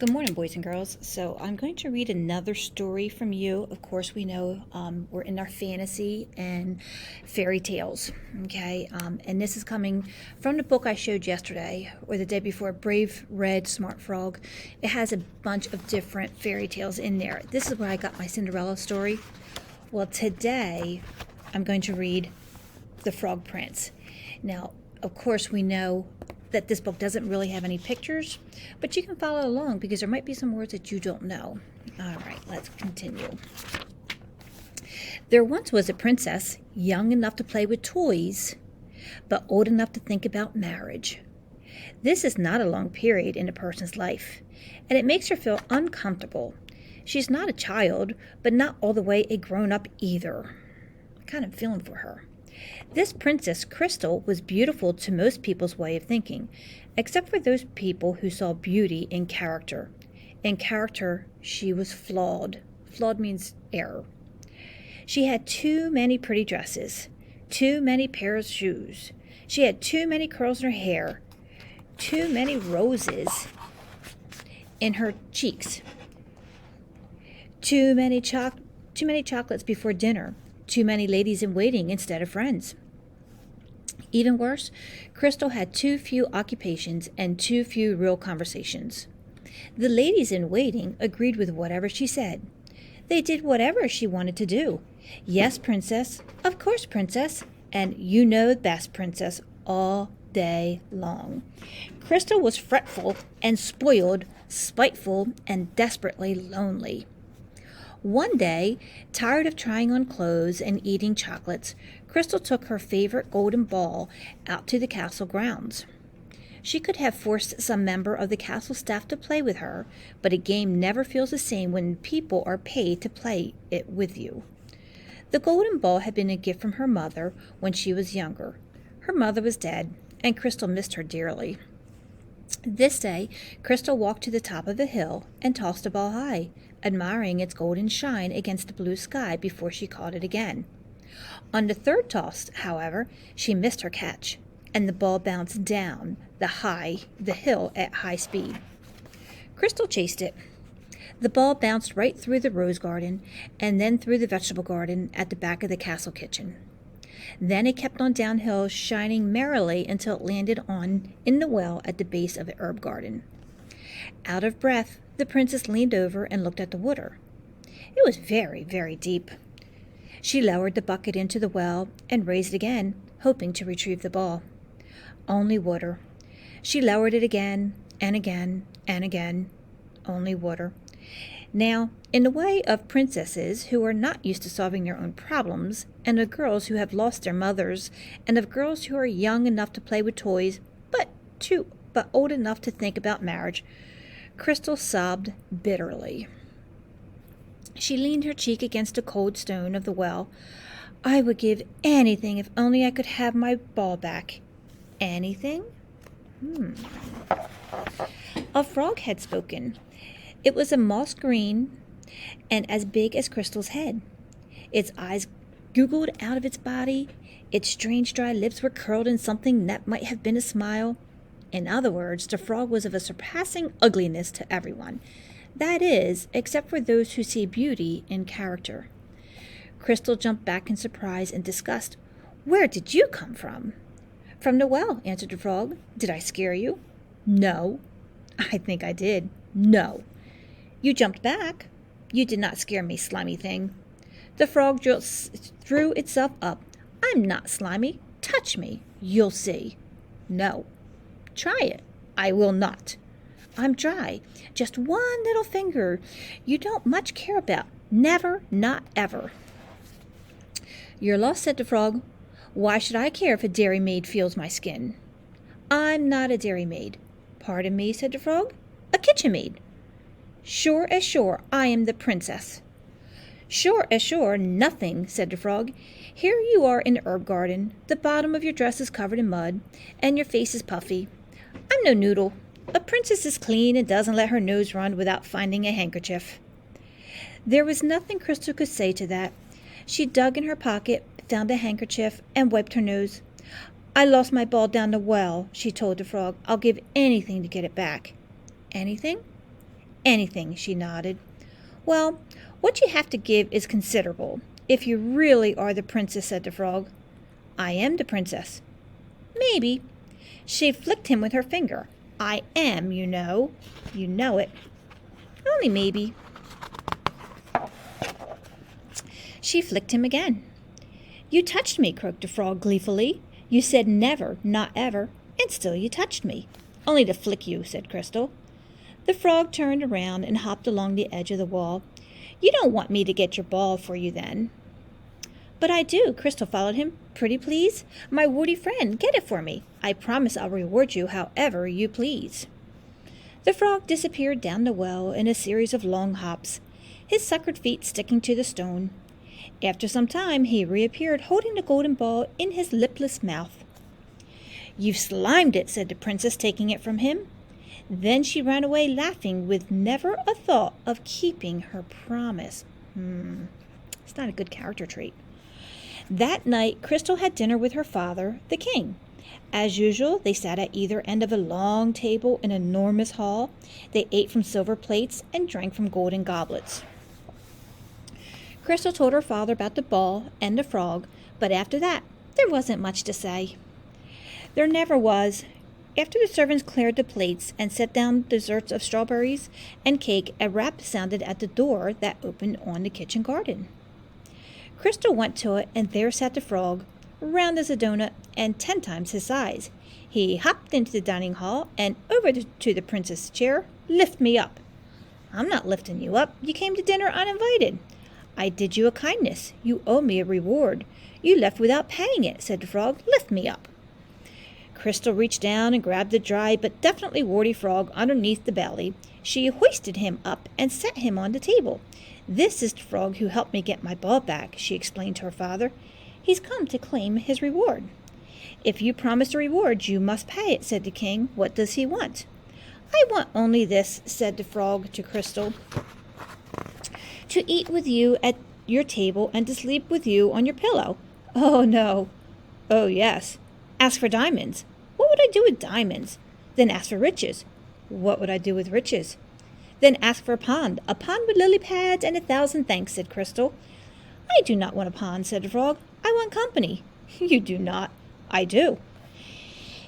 Good morning, boys and girls. So I'm going to read another story from you. Of course, we know we're in our fantasy and fairy tales, okay? And this is coming from the book I showed yesterday or the day before, Brave Red Smart Frog. It has a bunch of different fairy tales in there. This is where I got my Cinderella story. Well, today I'm going to read The Frog Prince. Now, of course, we know that this book doesn't really have any pictures, but you can follow along because there might be some words that you don't know. All right, let's continue. There once was a princess, young enough to play with toys, but old enough to think about marriage. This is not a long period in a person's life, and it makes her feel uncomfortable. She's not a child, but not all the way a grown-up either. I'm kind of feeling for her. This Princess Crystal was beautiful to most people's way of thinking, except for those people who saw beauty in character. In character, she was flawed. Flawed means error. She had too many pretty dresses, too many pairs of shoes. She had too many curls in her hair, too many roses in her cheeks, too many chocolates before dinner, too many ladies in waiting instead of friends. Even worse, Crystal had too few occupations and too few real conversations. The ladies in waiting agreed with whatever she said. They did whatever she wanted to do. Yes, princess. Of course, princess. And you know best, princess, all day long. Crystal was fretful and spoiled, spiteful, and desperately lonely. One day, tired of trying on clothes and eating chocolates, Crystal took her favorite golden ball out to the castle grounds. She could have forced some member of the castle staff to play with her, but a game never feels the same when people are paid to play it with you. The golden ball had been a gift from her mother when she was younger. Her mother was dead, and Crystal missed her dearly. This day, Crystal walked to the top of the hill and tossed the ball high, admiring its golden shine against the blue sky before she caught it again. On the third toss, however, she missed her catch, and the ball bounced down the hill at high speed. Crystal chased it. The ball bounced right through the rose garden and then through the vegetable garden at the back of the castle kitchen. Then it kept on downhill, shining merrily until it landed in the well at the base of the herb garden. Out of breath, the princess leaned over and looked at the water. It was very, very deep. She lowered the bucket into the well and raised it again, hoping to retrieve the ball. Only water. She lowered it again and again and again. Only water. Now, in the way of princesses who are not used to solving their own problems, and of girls who have lost their mothers, and of girls who are young enough to play with toys, but old enough to think about marriage, Crystal sobbed bitterly. She leaned her cheek against the cold stone of the well. I would give anything if only I could have my ball back. Anything? A frog had spoken. It was a moss green and as big as Crystal's head. Its eyes googled out of its body. Its strange dry lips were curled in something that might have been a smile. In other words, the frog was of a surpassing ugliness to everyone. That is, except for those who see beauty in character. Crystal jumped back in surprise and disgust. Where did you come from? From the well, answered the frog. Did I scare you? No. I think I did. No. You jumped back. You did not scare me, slimy thing. The frog drew itself up. I'm not slimy. Touch me. You'll see. No. Try it. I will not. I'm dry. Just one little finger you don't much care about. Never, not ever. You're lost, said the frog. Why should I care if a dairymaid feels my skin? I'm not a dairymaid. Pardon me, said the frog. A kitchen maid. Sure as sure, I am the princess. Sure as sure, nothing, said the frog. Here you are in the herb garden. The bottom of your dress is covered in mud, and your face is puffy. I'm no noodle. A princess is clean and doesn't let her nose run without finding a handkerchief. There was nothing Crystal could say to that. She dug in her pocket, found a handkerchief, and wiped her nose. I lost my ball down the well, she told the frog. I'll give anything to get it back. Anything? Anything, she nodded. Well, what you have to give is considerable, if you really are the princess, said the frog. I am the princess. Maybe. She flicked him with her finger. I am, you know. You know it. Only maybe. She flicked him again. You touched me, croaked the frog gleefully. You said never, not ever, and still you touched me. Only to flick you, said Crystal. The frog turned around and hopped along the edge of the wall. You don't want me to get your ball for you then. But I do, Crystal followed him. Pretty please? My woody friend, get it for me. I promise I'll reward you however you please. The frog disappeared down the well in a series of long hops, his suckered feet sticking to the stone. After some time he reappeared holding the golden ball in his lipless mouth. You've slimed it, said the princess, taking it from him. Then she ran away laughing with never a thought of keeping her promise. It's not a good character trait. That night, Crystal had dinner with her father, the king. As usual, they sat at either end of a long table in an enormous hall. They ate from silver plates and drank from golden goblets. Crystal told her father about the ball and the frog, but after that, there wasn't much to say. There never was. After the servants cleared the plates and set down desserts of strawberries and cake, a rap sounded at the door that opened on the kitchen garden. Crystal went to it, and there sat the frog, round as a donut and 10 times his size. He hopped into the dining hall and over to the princess's chair. Lift me up. I'm not lifting you up. You came to dinner uninvited. I did you a kindness. You owe me a reward. You left without paying it, said the frog. Lift me up. Crystal reached down and grabbed the dry but definitely warty frog underneath the belly. She hoisted him up and set him on the table. This is the frog who helped me get my ball back, she explained to her father. He's come to claim his reward. If you promised a reward, you must pay it, said the king. What does he want? I want only this, said the frog to Crystal. To eat with you at your table and to sleep with you on your pillow. Oh, no. Oh, yes. Ask for diamonds. What would I do with diamonds? Then ask for riches. What would I do with riches? Then ask for a pond with lily pads and 1,000 thanks, said Crystal. I do not want a pond, said the frog. I want company. You do not. I do.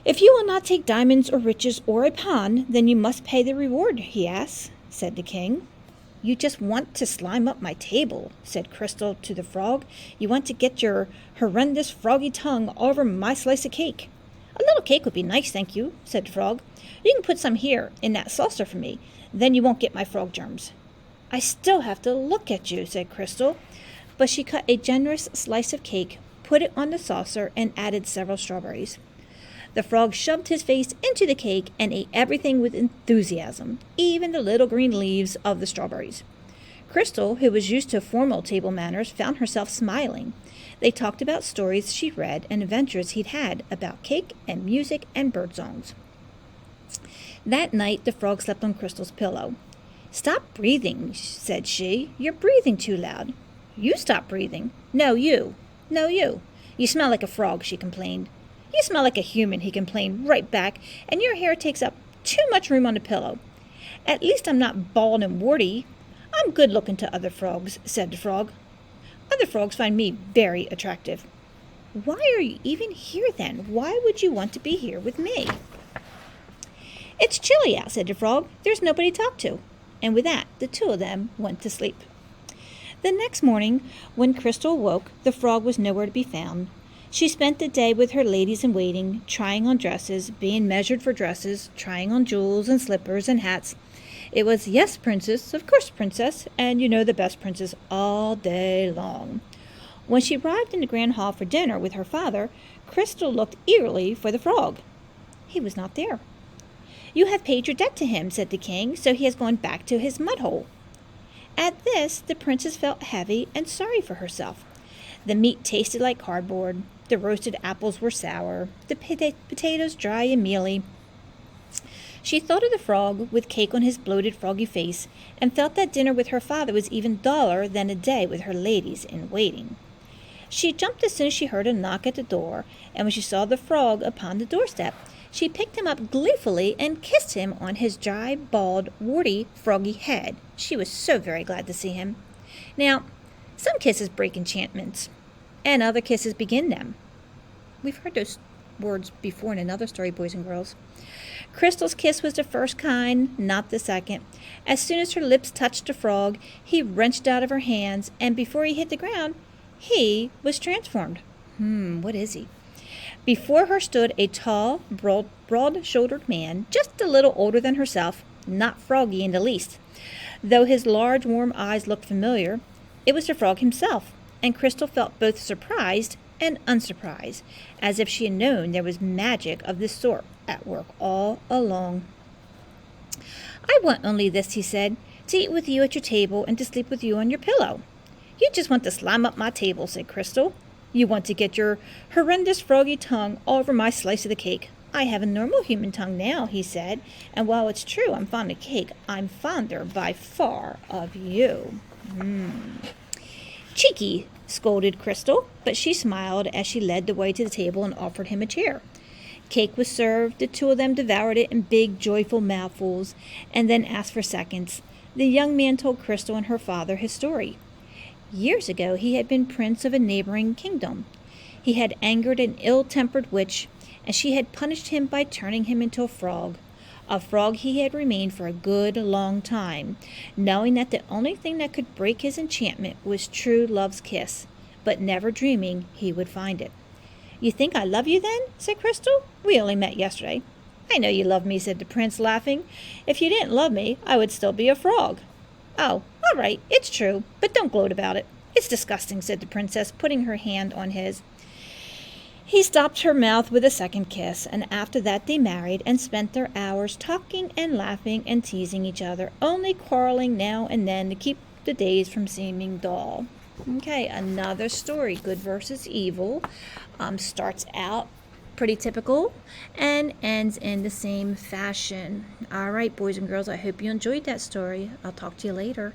If you will not take diamonds or riches or a pond, then you must pay the reward, he asked, said the king. You just want to slime up my table, said Crystal to the frog. You want to get your horrendous froggy tongue all over my slice of cake. A little cake would be nice, thank you, said the frog. You can put some here in that saucer for me. Then you won't get my frog germs. I still have to look at you, said Crystal. But she cut a generous slice of cake, put it on the saucer, and added several strawberries. The frog shoved his face into the cake and ate everything with enthusiasm, even the little green leaves of the strawberries. Crystal, who was used to formal table manners, found herself smiling. They talked about stories she'd read and adventures he'd had about cake and music and bird songs. That night the frog slept on Crystal's pillow. Stop breathing, said she. You're breathing too loud. You stop breathing. No, you. No, you. You smell like a frog, she complained. You smell like a human, he complained right back, and your hair takes up too much room on the pillow. At least I'm not bald and warty. I'm good looking to other frogs, said the frog. Other frogs find me very attractive. Why are you even here then? Why would you want to be here with me? It's chilly out, said the frog. There's nobody to talk to. And with that, the two of them went to sleep. The next morning, when Crystal woke, the frog was nowhere to be found. She spent the day with her ladies-in-waiting, trying on dresses, being measured for dresses, trying on jewels and slippers and hats. It was, yes, princess, of course, princess, and you know the best princess all day long. When she arrived in the grand hall for dinner with her father, Crystal looked eagerly for the frog. He was not there. You have paid your debt to him, said the king, so he has gone back to his mud hole. At this, the princess felt heavy and sorry for herself. The meat tasted like cardboard, the roasted apples were sour, the potatoes dry and mealy. She thought of the frog with cake on his bloated froggy face, and felt that dinner with her father was even duller than a day with her ladies-in-waiting. She jumped as soon as she heard a knock at the door, and when she saw the frog upon the doorstep, She picked him up gleefully and kissed him on his dry, bald, warty, froggy head. She was so very glad to see him. Now, some kisses break enchantments, and other kisses begin them. We've heard those words before in another story, boys and girls. Crystal's kiss was the first kind, not the second. As soon as her lips touched the frog, he wrenched out of her hands, and before he hit the ground, he was transformed. What is he? Before her stood a tall, broad-shouldered man, just a little older than herself, not froggy in the least. Though his large, warm eyes looked familiar, it was the frog himself, and Crystal felt both surprised and unsurprised, as if she had known there was magic of this sort at work all along. "I want only this," he said, "to eat with you at your table and to sleep with you on your pillow." "You just want to slime up my table," said Crystal. "You want to get your horrendous froggy tongue all over my slice of the cake." "I have a normal human tongue now," he said, "and while it's true I'm fond of cake, I'm fonder by far of you." "Cheeky," scolded Crystal, but she smiled as she led the way to the table and offered him a chair. Cake was served. The two of them devoured it in big, joyful mouthfuls, and then asked for seconds. The young man told Crystal and her father his story. Years ago he had been prince of a neighboring kingdom. He had angered an ill-tempered witch, and she had punished him by turning him into a frog. A frog he had remained for a good long time, knowing that the only thing that could break his enchantment was true love's kiss, but never dreaming he would find it. "You think I love you then?" said Crystal. "We only met yesterday." "I know you love me," said the prince, laughing. "If you didn't love me, I would still be a frog." "Oh, all right, it's true, but don't gloat about it." "It's disgusting," said the princess, putting her hand on his. He stopped her mouth with a second kiss, and after that they married and spent their hours talking and laughing and teasing each other, only quarreling now and then to keep the days from seeming dull. Okay, another story, good versus evil, starts out pretty typical and ends in the same fashion. All right, boys and girls, I hope you enjoyed that story. I'll talk to you later.